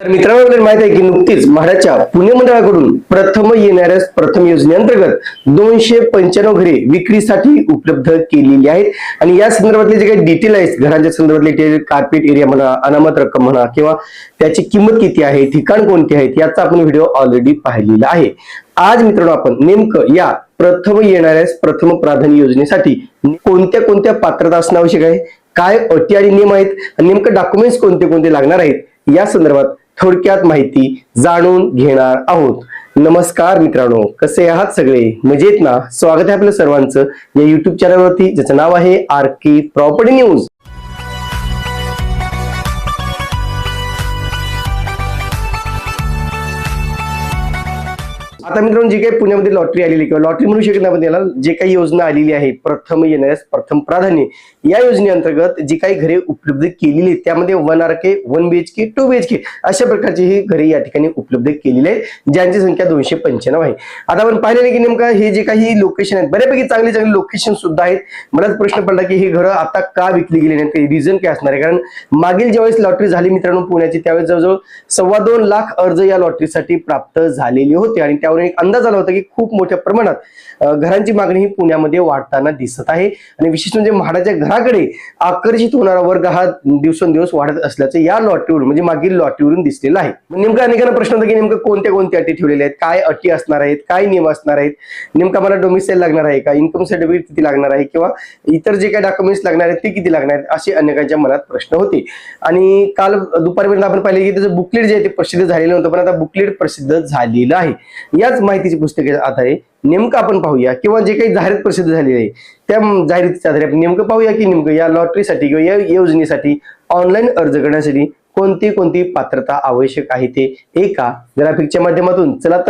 तर मित्रांनो, आपल्याला माहित आहे की नुकतीच म्हाडाच्या पुणे मंडळाकडून प्रथम येणाऱ्या प्रथम योजनेअंतर्गत 295 घरे विक्रीसाठी उपलब्ध केलेली आहेत. आणि या संदर्भातले जे काही डिटेल आहेत, घरांच्या संदर्भातले कार्पेट एरिया म्हणा, अनामत रक्कम म्हणा, किंवा त्याची किंमत किती आहे, ठिकाण कोणते आहेत, याचा आपण व्हिडिओ ऑलरेडी पाहिलेला आहे. आज मित्रांनो, आपण नेमकं या प्रथम येणाऱ्या प्रथम प्राधान्य योजनेसाठी कोणत्या कोणत्या पात्रता असणं आवश्यक आहे, काय अटी आणि नियम आहेत, आणि नेमकं डॉक्युमेंट्स कोणते कोणते लागणार आहेत, या संदर्भात थोडक्यात माहिती जाणून घेणार आहोत. नमस्कार मित्रांनो, कसे आहात सगळे? मजेत ना? स्वागत आहे आपल्या सर्वांचं या युट्यूब चॅनलवरती, ज्याचं नाव आहे आरके प्रॉपर्टी न्यूज. आता मित्रांनो, जी काही पुण्यामध्ये लॉटरी आलेली किंवा लॉटरी म्हणू शकत नाही आपण त्याला, जे काही योजना आलेली आहे प्रथम येणाऱ्यास प्रथम प्राधान्य, या योजनेअंतर्गत जी काही घरे उपलब्ध केलेली आहेत त्यामध्ये 1 RK, 1 BHK, 2 BHK अशा प्रकारची ही घरे या ठिकाणी उपलब्ध केलेली आहेत, ज्यांची संख्या 295 आहे. आता आपण पाहिलेलं की नेमका हे जे काही लोकेशन आहेत, बऱ्यापैकी चांगली चांगली लोकेशन सुद्धा आहेत. मलाच प्रश्न पडला की ही घरं आता का विकली गेली नाहीत, रिझन काय असणार आहे? कारण मागील ज्यावेळेस लॉटरी झाली मित्रांनो पुण्याची, त्यावेळेस जवळजवळ 2.25 लाख अर्ज या लॉटरीसाठी प्राप्त झालेले होते. आणि त्यावर एक अंदाज आला होता की खूप मोठ्या प्रमाणात घरांची मागणी ही पुण्यामध्ये वाढताना दिसत आहे. आणि विशेष म्हणजे म्हाडाच्या घराकडे आकर्षित होणारा वर्ग हा दिवसेंदिवस वाढत असल्याचं या लॉटरीवरून म्हणजे मागील लॉटरीवरून दिसलेलं आहे. नेमका अनेकांना प्रश्न होता की नेमकं कोणत्या कोणत्या अटी ठेवलेल्या आहेत, काय अटी असणार आहेत, काय नियम असणार आहेत, नेमका मला डोमिसाईल लागणार आहे का, इन्कम सर्टिफिकेट किती लागणार आहे, किंवा इतर जे काही डॉक्युमेंट्स लागणार आहेत ते किती लागणार आहेत, असे अनेकांच्या मनात प्रश्न होते. आणि काल दुपारपर्यंत आपण पाहिले की त्याचं बुकलेट जे आहे ते प्रसिद्ध झालेलं नव्हतं, पण आता बुकलेट प्रसिद्ध झालेलं आहे. याच माहितीची पुस्तकाच्या आधारे नेमकं आपण पाहूया, किंवा जे काही जाहिरात प्रसिद्ध झालेली आहे त्या जाहिरातीच्या आधारे आपण नेमकं पाहूया की नेमकं या लॉटरीसाठी किंवा या योजनेसाठी ऑनलाईन अर्ज करण्यासाठी कोणती कोणती पात्रता आवश्यक आहे ते एका ग्राफिकच्या माध्यमातून. चला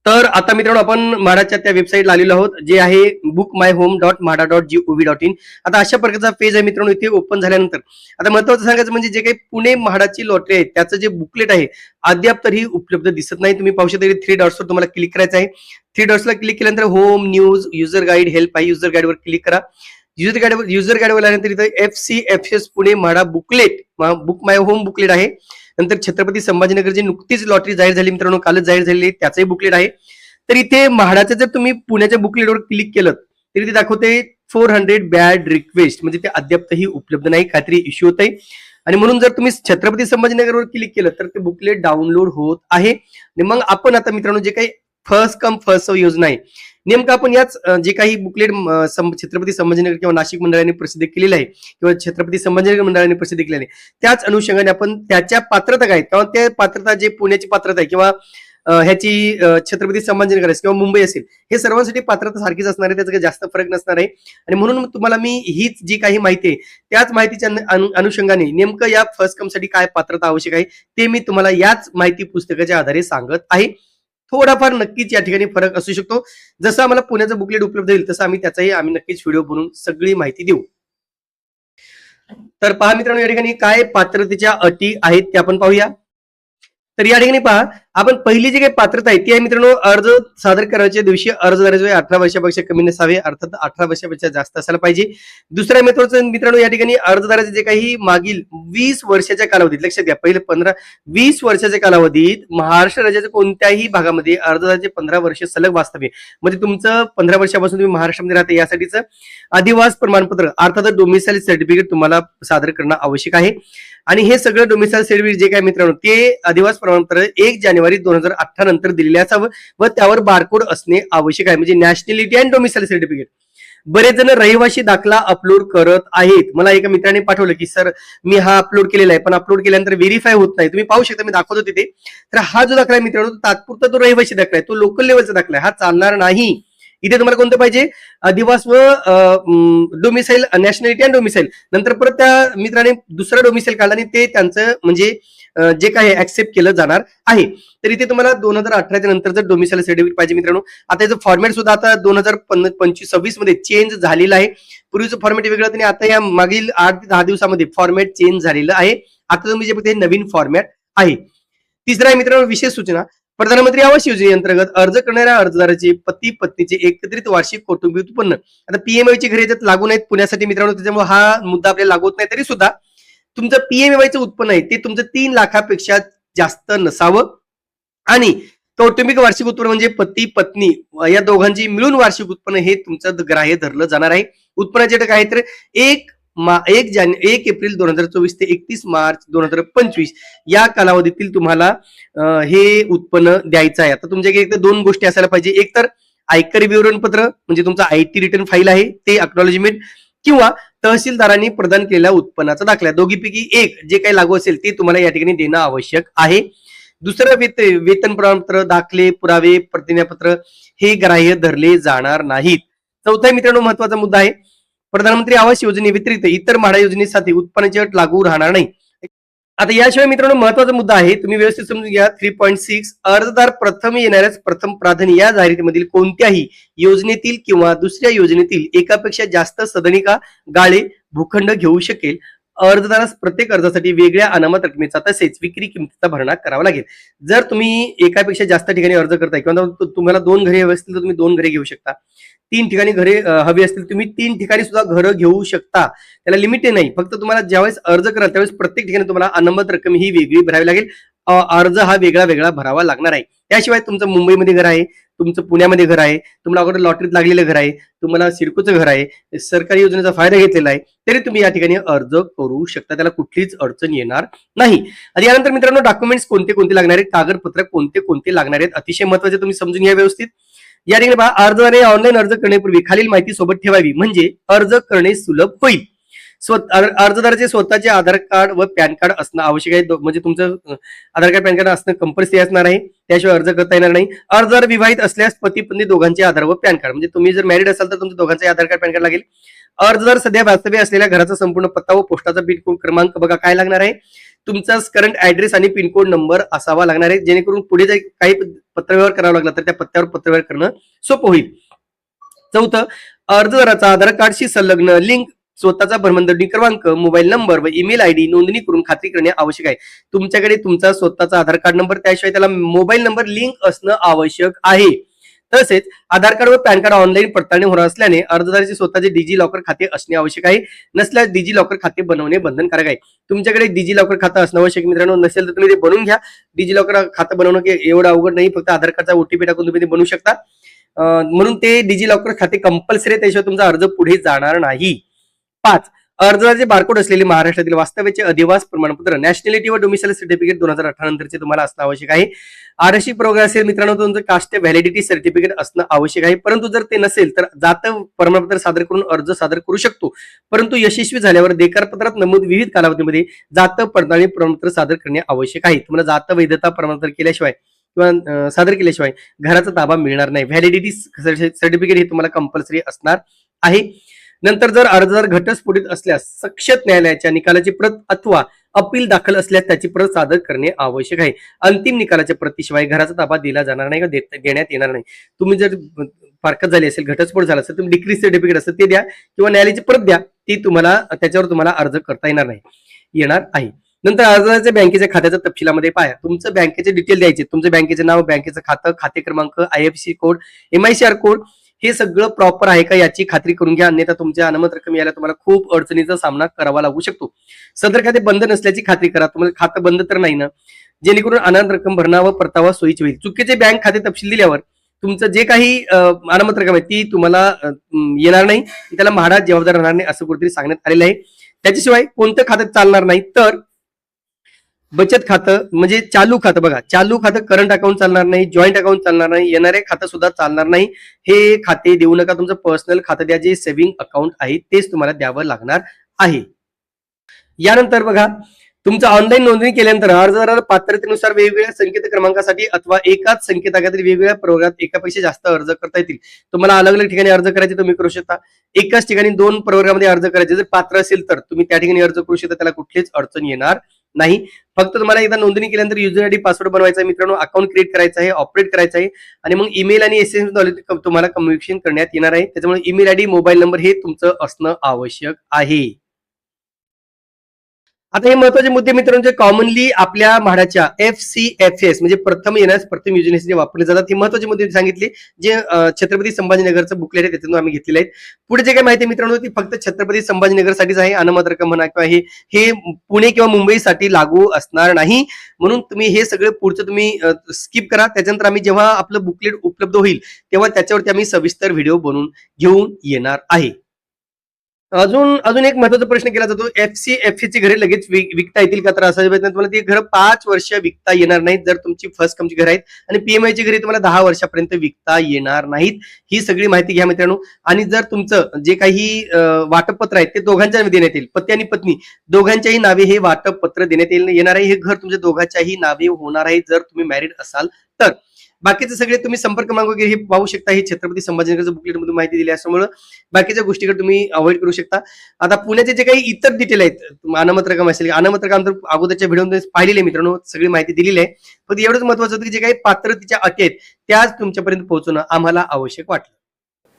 तर आता मित्रांनो, आपण म्हाडाच्या त्या वेबसाईटला आलेलो आहोत, जे आहे bookmyhome.mhada.gov.in. आता अशा प्रकारचा पेज आहे मित्रांनो. इथे ओपन झाल्यानंतर आता महत्त्वाचं सांगायचं म्हणजे जे काही पुणे म्हाडाची लॉटरी आहे त्याचं जे बुकलेट आहे अद्याप तरी उपलब्ध दिसत नाही. तुम्ही पाहू शकता 3 डॉट्सवर तुम्हाला क्लिक करायचं आहे. 3 डॉट्सला क्लिक केल्यानंतर home, news, user guide, help आहे. युजर गाईडवर क्लिक करा. युजर गाईडवर आल्यानंतर इथं FCFS Pune MHADA booklet, book my home booklet आहे. नंतर छत्रपती संभाजीनगरची नुकतीच लॉटरी जाहीर झाली मित्रांनो, कालच जाहीर झालेली, त्याचंही बुकलेट आहे. तर इथे म्हाडाचं जर तुम्ही पुण्याच्या बुकलेटवर क्लिक केलं तर इथे दाखवते 400 बॅड रिक्वेस्ट, म्हणजे ते अद्यापही उपलब्ध नाही, काहीतरी इश्यू होत आहे. आणि म्हणून जर तुम्ही छत्रपती संभाजीनगरवर क्लिक केलं तर ते बुकलेट डाउनलोड होत आहे. आणि मग आपण आता मित्रांनो जे काही फर्स्ट कम फर्स्ट सर्व योजना आहे, नेमकं आपण याच जे काही बुकलेट छत्रपती संभाजीनगर किंवा नाशिक मंडळाने प्रसिद्ध केलेलं आहे किंवा छत्रपती संभाजीनगर मंडळाने प्रसिद्ध केलेलं आहे, त्याच अनुषंगाने आपण त्याच्या पात्रता काय किंवा त्या पात्रता जे पुण्याची पात्रता आहे किंवा ह्याची छत्रपती संभाजीनगर असेल किंवा मुंबई असेल, हे सर्वांसाठी पात्रता सारखीच असणार आहे, त्याचा काही जास्त फरक नसणार आहे. आणि म्हणून तुम्हाला मी हीच जी काही माहिती आहे त्याच माहितीच्या अनुषंगाने नेमकं या फर्स्ट कम साठी काय पात्रता आवश्यक आहे ते मी तुम्हाला याच माहिती पुस्तकाच्या आधारे सांगत आहे. थोडाफार नक्कीच या ठिकाणी फरक असू शकतो. जसं आम्हाला पुण्याचं बुकलेट उपलब्ध होईल तसं आम्ही नक्कीच व्हिडिओ बनवून सगळी माहिती देऊ. तर पहा मित्रांनो, या ठिकाणी काय पात्रतेच्या अटी आहेत ते आपण पाहूया. तर या ठिकाणी पहा, आपण पहिली जी काही पात्रता आहे ती आहे मित्रांनो, अर्ज सादर करायच्या दिवशी अर्जदाराचे वय 18 वर्षापेक्षा कमी नसावे, अर्थात 18 वर्षापेक्षा जास्त असायला पाहिजे. दुसऱ्या महत्वाचं मित्रांनो, या ठिकाणी अर्जदाराचे जे काही मागील 20 वर्षाच्या कालावधीत, लक्षात घ्या, पहिले 20 वर्षाच्या कालावधीत महाराष्ट्र राज्याच्या कोणत्याही भागामध्ये अर्जदाराचे 15 वर्ष सलग वास्तव्य, म्हणजे तुमचं 15 वर्षापासून तुम्ही महाराष्ट्रामध्ये राहता यासाठीचं अधिवास प्रमाणपत्र अर्थात डोमिसाईल सर्टिफिकेट तुम्हाला सादर करणं आवश्यक आहे. आणि हे सगळं डोमिसाईल सर्टिफिकेट जे काय मित्रांनो ते अधिवास प्रमाणपत्र 1 जानेवारी 2018 नंतर दिलेले असावं व त्यावर बारकोड असणे आवश्यक आहे, म्हणजे नॅशनॅलिटी अँड डोमिसाईल सर्टिफिकेट. बरेच जण रहिवासी दाखला अपलोड करत आहेत. मला एका मित्राने पाठवलं की सर मी हा अपलोड केलेला आहे, पण अपलोड केल्यानंतर व्हेरीफाय होत नाही. तुम्ही पाहू शकता, मी दाखवतो तिथे. तर हा जो दाखला आहे मित्रांनो, तात्पुरता तो रहिवासी दाखला आहे, तो लोकल लेवलचा दाखला आहे, हा चालणार नाही. इथे तुम्हाला कोणतं पाहिजे? अधिवास व डोमिसाईल, नॅशनॅलिटी अँड डोमिसाईल. नंतर परत त्या मित्राने दुसरा डोमिसाईल काढला आणि ते त्यांचं म्हणजे जे काही ऍक्सेप्ट केलं जाणार आहे. तर इथे तुम्हाला 2018 नंतरचं डोमिसाईल सर्टिफिकेट पाहिजे मित्रांनो. आता याचं फॉर्मॅट सुद्धा आता 2025-26 मध्ये चेंज झालेलं आहे. पूर्वीचं फॉर्मॅट वेगळं होतं आणि आता या मागील 8 ते 10 दिवसामध्ये फॉर्मॅट चेंज झालेलं आहे. आता तुम्ही जे बघताय नवीन फॉर्मॅट आहे. तिसरा आहे मित्रांनो, विशेष सूचना. प्रधानमंत्री आवास योजनेअंतर्गत अर्ज करणाऱ्या अर्जदाराचे पती पत्नीचे एकत्रित वार्षिक कौटुंबिक उत्पन्न, आता पीएमआयची घरे याच्यात लागू नाहीत पुण्यासाठी मित्रांनो, त्याच्यामुळे हा मुद्दा आपल्याला लागू होत नाही. तरी सुद्धा तुमचं पीएमएवायचं उत्पन्न आहे ते तुमचं 3 लाखापेक्षा जास्त नसावं आणि कौटुंबिक वार्षिक उत्पन्न म्हणजे पती पत्नी या दोघांची मिळून वार्षिक उत्पन्न हे तुमचं ग्राह्य धरलं जाणार आहे. उत्पन्नाचे घटक आहे तर 1 एप्रिल 2024 ते 31 मार्च 2025 या कालावधीतील तुम्हाला हे उत्पन्न द्यायचं आहे. आता तुमच्याकडे एक तर 2 गोष्टी असायला पाहिजे. एक तर आयकर विवरणपत्र म्हणजे तुमचा आयटी रिटर्न फाईल आहे ते अक्नॉलेजमेंट किंवा तहसीलदारांनी प्रदान केलेल्या उत्पन्नाचा दाखला. दोघीपैकी एक जे काही लागू असेल ते तुम्हाला या ठिकाणी देणं आवश्यक आहे. दुसरं वेतन प्रमाणपत्र, दाखले, पुरावे, प्रतिज्ञापत्र हे ग्राह्य धरले जाणार नाहीत. चौथा मित्रांनो महत्वाचा मुद्दा आहे. प्रधानमंत्री आवास योजनेव्यतिरिक्त इतर म्हाडा योजनेसाठी उत्पन्नाची अट लागू राहणार नाही. आता याशिवाय मित्रांनो महत्वाचा मुद्दा आहे, तुम्ही व्यवस्थित समजून घ्या. 3.6 अर्जदार प्रथम येणाऱ्याच प्रथम प्राधान्य या जाहिरातीमधील कोणत्याही योजनेतील किंवा दुसऱ्या योजनेतील एकापेक्षा जास्त सदनिका, गाळे, भूखंड घेऊ शकेल. अर्जदारास प्रत्येक अर्जासाठी वेगळ्या अनामत रकमेचा तसेच विक्री किमतीचा भरणा करावा लागेल. जर तुम्ही एकापेक्षा जास्त ठिकाणी अर्ज करताय किंवा तुम्हाला 2 घरे हवी असतील तर तुम्ही 2 घरे घेऊ शकता. 3 ठिकाणी घरे हवी असतील तुम्ही 3 ठिकाणी सुद्धा घरं घेऊ शकता. त्याला लिमिट नाही. फक्त तुम्हाला ज्यावेळेस अर्ज कराल त्यावेळेस प्रत्येक ठिकाणी तुम्हाला अनामत रक्कम ही वेगळी भरावी लागेल. अर्ज हा वेगळा वेगळा भरावा लागणार आहे. त्याशिवाय तुमचं मुंबईमध्ये घर आहे, तुमचं पुण्यामध्ये घर आहे, तुम्हाला अगोदर लॉटरीत लागलेलं घर आहे, तुम्हाला सिडकोचं घर आहे, सरकारी योजनेचा फायदा घेतलेला आहे, तरी तुम्ही या ठिकाणी अर्ज करू शकता. त्याला कुठलीच अडचण येणार नाही. आणि यानंतर मित्रांनो डॉक्युमेंट्स कोणते कोणते लागणार आहेत, कागदपत्र कोणते कोणते लागणार आहेत, अतिशय महत्वाचे तुम्ही समजून घ्या व्यवस्थित. या ठिकाणी पहा, अर्जदाराने ऑनलाईन अर्ज करण्यापूर्वी खालील माहिती सोबत ठेवावी म्हणजे अर्ज करणे सुलभ होईल. अर्जदाराचे स्वतःचे आधार कार्ड व पॅन कार्ड असणं आवश्यक आहे. म्हणजे तुमचं आधार कार्ड पॅन कार्ड असणं कंपल्सरी असणार आहे, त्याशिवाय अर्ज करता येणार नाही. अर्जदार विवाहित असल्यास पती पत्नी दोघांचे आधार व पॅन कार्ड म्हणजे तुम्ही जर मॅरिड असाल तर तुमच्या दोघांचे आधार कार्ड पॅन कार्ड लागेल. अर्जदार सध्या वास्तव्य असलेल्या घराचा संपूर्ण पत्ता व पोस्टाचा पिनकोड क्रमांक बघा काय लागणार आहे, तुमचा करंट ऍड्रेस आणि पिनकोड नंबर असावा लागणार आहे, जेणेकरून पुढे जर काही पत्रव्यवहार करावा लागला तर त्या पत्त्यावर पत्रव्यवहार करणं सोपं होईल. चौथं, अर्जदाराचा आधार कार्डशी संलग्न लिंक, स्वतःचा भ्रमणध्वनी क्रमांक, मोबाईल नंबर व ईमेल आयडी नोंदणी करून खात्री करणे आवश्यक आहे. तुमच्याकडे तुमचा स्वतःचा आधार कार्ड नंबर त्याशिवाय त्याला मोबाईल नंबर लिंक असणं आवश्यक आहे. तसेच आधार कार्ड व पॅन कार्ड ऑनलाईन पडताळणी होणार असल्याने अर्जदाराचे स्वतःचे डिजी लॉकर खाते असणे आवश्यक आहे. नसल्यास डिजी लॉकर खाते बनवणे बंधनकारक आहे. तुमच्याकडे डिजी लॉकर खातं असणं आवश्यक मित्रांनो. नसेल तर तुम्ही ते बनवून घ्या. डिजी लॉकर खातं बनवणं एवढं अवघड नाही, फक्त आधार कार्डचा ओटीपी टाकून तुम्ही ते बनवू शकता. म्हणून ते डिजी लॉकर खाते कंपल्सरी आहे, त्याशिवाय तुमचा अर्ज पुढे जाणार नाही. 5, अर्जदाराचे बारकोड असलेले महाराष्ट्रातील वास्तव्याचे अधिवास प्रमाणपत्र, नॅशनॅलिटी व डोमिसाइल सर्टिफिकेट 2018 नंतरचे तुम्हाला असणं आवश्यक आहे. आरक्षित प्रवर्ग असेल मित्रांनो तुमचं कास्ट व्हॅलिडिटी सर्टिफिकेट असणं आवश्यक आहे. परंतु जर ते नसेल तर जात प्रमाणपत्र सादर करून अर्ज सादर करू शकतो. परंतु यशस्वी झाल्यावर देकारपत्रात नमूद विविध कालावधीमध्ये जात पडताळणी प्रमाणपत्र सादर करणे आवश्यक आहे. तुम्हाला जात वैधता प्रमाणपत्र केल्याशिवाय किंवा सादर केल्याशिवाय घराचा ताबा मिळणार नाही. व्हॅलिडिटी सर्टिफिकेट हे तुम्हाला कंपल्सरी असणार आहे. नंतर जर अर्जदार घटस्फोटित असल्यास सक्षत न्यायालयाच्या निकालाची प्रत अथवा अपील दाखल असल्यास त्याची प्रत सादर करणे आवश्यक आहे. अंतिम निकालाच्या प्रतिशिवाय घराचा ताबा दिला जाणार नाही किंवा देण्यात येणार नाही. तुम्ही जर फारकत झाली असेल, घटस्फोट झाला असेल, तुम्ही डिक्रीज सर्टिफिकेट असतं ते द्या किंवा न्यायालयाची प्रत द्या, ती तुम्हाला त्याच्यावर तुम्हाला अर्ज करता येणार आहे. नंतर अर्जदाराच्या बँकेच्या खात्याच्या तपशिलामध्ये पाहा, तुमचं बँकेचे डिटेल द्यायचे, तुमचं बँकेचे नाव, बँकेचं खातं, खाते क्रमांक, IFSC कोड, MICR कोड हे सगळं प्रॉपर आहे का याची खात्री करून घ्या, अन्यथा तुमच्या अनामत रक्कम यायला तुम्हाला खूप अडचणीचा सामना करावा लागू शकतो. सदर खाते बंद नसल्याची खात्री करा. तुम्हाला खातं बंद तर नाही ना, जेणेकरून अनामत रक्कम भरणा व परतावा सोयीची होईल. चुकीचे बँक खाते तपशील दिल्यावर तुमचं जे काही अनामत रक्कम आहे ती तुम्हाला येणार नाही, त्याला म्हाडा जबाबदार राहणार नाही असं कुठेतरी सांगण्यात आलेलं आहे. त्याच्याशिवाय कोणतं खातं चालणार नाही तर बचत खातं म्हणजे चालू खातं. बघा, चालू खातं करंट अकाउंट चालणार नाही, जॉईंट अकाउंट चालणार नाही, येणारे खातं सुद्धा चालणार नाही. हे खाते देऊ नका. तुमचं पर्सनल खातं द्या, जे सेव्हिंग अकाउंट आहे तेच तुम्हाला द्यावं लागणार आहे. यानंतर बघा, तुमचं ऑनलाईन नोंदणी केल्यानंतर अर्जदाराला पात्रतेनुसार वेगवेगळ्या संकेत क्रमांकासाठी अथवा एकाच संकेताखातील वेगवेगळ्या प्रवर्गात एकापेक्षा जास्त अर्ज करता येतील. तुम्हाला अलग अलग ठिकाणी अर्ज करायचे तुम्ही करू शकता. एकाच ठिकाणी 2 प्रवर्गामध्ये अर्ज करायचे जर पात्र असेल तर तुम्ही त्या ठिकाणी अर्ज करू शकता. त्याला कुठलीच अडचण येणार नाही. फक्त तुम्हाला एकदा नोंदणी केल्यानंतर युजर आयडी पासवर्ड बनवायचा आहे मित्रांनो, अकाउंट क्रिएट करायचं आहे, ऑपरेट करायचं आहे आणि मग ईमेल आणि SMS द्वारे तुम्हाला कम्युनिकेशन करण्यात येणार आहे. त्याच्यामुळे ईमेल आयडी, मोबाईल नंबर हे तुमचं असणं आवश्यक आहे. आता हे महत्वाचे मुद्दे मित्रांनो जे कॉमनली आपल्या म्हाडाच्या FCFS म्हणजे प्रथम येण्यास प्रथम योजनेचे जे वापरले जातात हे महत्वाचे मुद्दे सांगितले जे छत्रपती संभाजीनगरचं बुकलेट आहे त्यातून आम्ही घेतलेले आहेत. पुढे जे काही माहिती मित्रांनो ती फक्त छत्रपती संभाजीनगरसाठीच आहे. अनामत रक्कम म्हणा किंवा हे पुणे किंवा मुंबईसाठी लागू असणार नाही. म्हणून तुम्ही हे सगळं पुढचं तुम्ही स्किप करा. त्याच्यानंतर आम्ही जेव्हा आपलं बुकलेट उपलब्ध होईल तेव्हा त्याच्यावरती आम्ही सविस्तर व्हिडिओ बनवून घेऊन येणार आहे. अजून एक महत्वाचा प्रश्न केला जातो FCFC ची घरे लगेच विकता येतील का? तर असं तुम्हाला ती घर 5 वर्ष विकता येणार नाहीत जर तुमची फर्स्ट कमची घर आहेत आणि PMI ची घरे तुम्हाला 10 वर्षापर्यंत विकता येणार नाहीत. ही सगळी माहिती घ्या मित्रांनो. आणि जर तुमचं जे काही वाटपपत्र आहे ते दोघांच्या देण्यात येईल, पती आणि पत्नी दोघांच्याही नावे हे वाटपपत्र देण्यात येणार आहे. हे घर तुमच्या दोघांच्याही नावे होणार आहे जर तुम्ही मॅरिड असाल तर. बाकीचे सगळे तुम्ही संपर्क क्रमांक वगैरे हे पाहू शकता. हे छत्रपती संभाजीनगरचं बुकलेट मध्ये माहिती दिली असल्यामुळे बाकीच्या गोष्टीकडे तुम्ही अवॉइड करू शकता. आता पुण्याचे जे काही इतर डिटेल आहेत अनामत रक्कम असेल अनामत रक्कम तर अगोदरच्या व्हिडिओमध्ये पाहिलेली आहे मित्रांनो, सगळी माहिती दिलेली आहे. फक्त एवढंच महत्वाचं होतं की जे काही पात्रतेच्या अटी आहेत त्याच तुमच्यापर्यंत पोहोचणं आम्हाला आवश्यक वाटलं.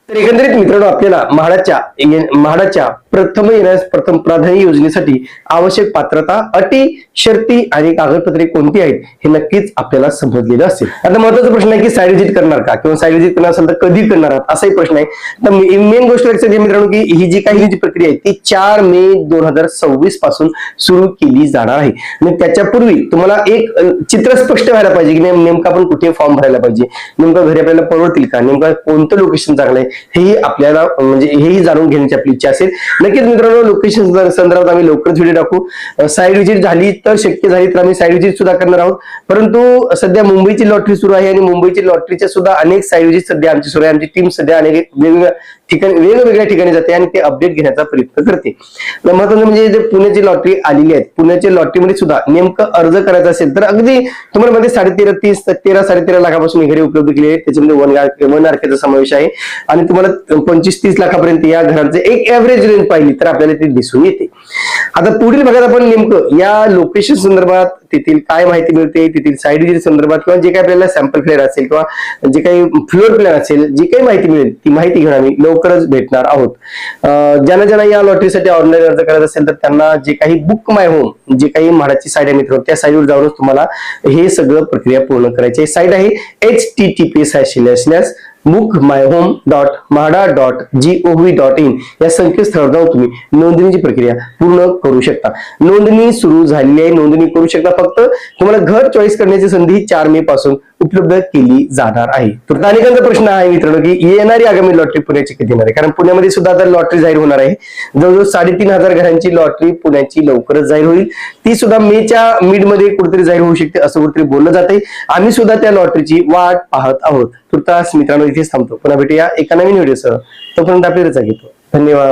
तर एकंदरीत मित्रांनो आपल्याला म्हाडाच्या प्रथम येण्यास प्रथम प्राधान्य योजनेसाठी आवश्यक पात्रता, अटी, शर्ती आणि कागदपत्रे कोणती आहेत हे नक्कीच आपल्याला समजलेलं असेल. आता महत्वाचा प्रश्न आहे की साईड विजिट करणार का किंवा साईड विजिट करणार असेल तर कधी करणार आहात असाही प्रश्न आहे. तर मेन गोष्ट लक्षात घ्या मित्रांनो की ही जी काही प्रक्रिया आहे ती 4 मे 2026 पासून सुरू केली जाणार आहे. आणि त्याच्यापूर्वी तुम्हाला एक चित्र स्पष्ट व्हायला पाहिजे की नेमकं आपण कुठे फॉर्म भरायला पाहिजे, नेमकं घरी आपल्याला परवडतील का, नेमकं कोणतं लोकेशन चांगलं आहे हेही आपल्याला म्हणजे हेही जाणून घेण्याची आपली इच्छा असेल. नक्कीच मित्रांनो लोकेशन संदर्भात आम्ही लवकरच व्हिडिओ टाकू. साईड विजिट झाली तर शक्य झाली तर आम्ही साईड विजिट सुद्धा करणार आहोत. परंतु सध्या मुंबईची लॉटरी सुरू आहे आणि मुंबईची लॉटरीच्या सुद्धा अनेक साईड विजिट सध्या आमची सुरू आहे. आमची टीम सध्या अनेक वेगवेगळ्या ठिकाणी जाते आणि ते अपडेट घेण्याचा प्रयत्न करते. महत्वाचं म्हणजे जे पुण्याची लॉटरी आलेली आहे पुण्याच्या लॉटरीमध्ये सुद्धा नेमकं अर्ज करायचा असेल तर अगदी तुम्हाला मध्ये 13.5 लाखापासून घरे उपलब्ध केली आहे. त्याच्यामध्ये 1 RK समावेश आहे आणि तुम्हाला 25-30 लाखापर्यंत या घरांचे एक ऍव्हरेज रेंज पाहिली तर आपल्याला ते दिसून येते. आता पुढील भागात आपण नेमकं या लोकेशन संदर्भात तेथील काय माहिती मिळते, तेथील साईड विजिट संदर्भात किंवा जे काही आपल्याला सॅम्पल फ्लेअर असेल किंवा जे काही फ्लोअर प्लॅन असेल जी काही माहिती मिळेल ती माहिती घेऊन आम्ही लवकरच भेटणार आहोत. ज्यांना या लॉटरीसाठी ऑनलाईन अर्ज करायचा असेल तर त्यांना जे काही बुक माय होम जे काही म्हाडाची साईड आहे मित्र त्या साईडवर जाऊनच तुम्हाला हे सगळं प्रक्रिया पूर्ण करायची. साईट आहे https://bookmyhome.mahada.gov.in या संकेतस्थळावर जाऊन तुम्ही नोंदणीची प्रक्रिया पूर्ण करू शकता. नोंदणी सुरू झालेली आहे, नोंदणी करू शकता. फक्त तुम्हाला घर चॉईस करण्याची संधी 4 मे पासून उपलब्ध केली जाणार आहे. तर अनेकांचा प्रश्न आहे मित्रांनो की येणारी आगामी लॉटरी पुण्याची कधी येणार आहे, कारण पुण्यामध्ये सुद्धा आता लॉटरी जाहीर होणार आहे. जवळजवळ 3,500 घरांची लॉटरी पुण्याची लवकरच जाहीर होईल. ती सुद्धा मेच्या मिड मध्ये कुठेतरी जाहीर होऊ शकते असं कुठेतरी बोललं जाते. आम्ही सुद्धा त्या लॉटरीची वाट पाहत आहोत. तुर्तास मित्रांनो इथेच थांबतो. पुन्हा भेटूया एका नवीन व्हिडिओसह. तोपर्यंत आपली रजा घेतो. धन्यवाद.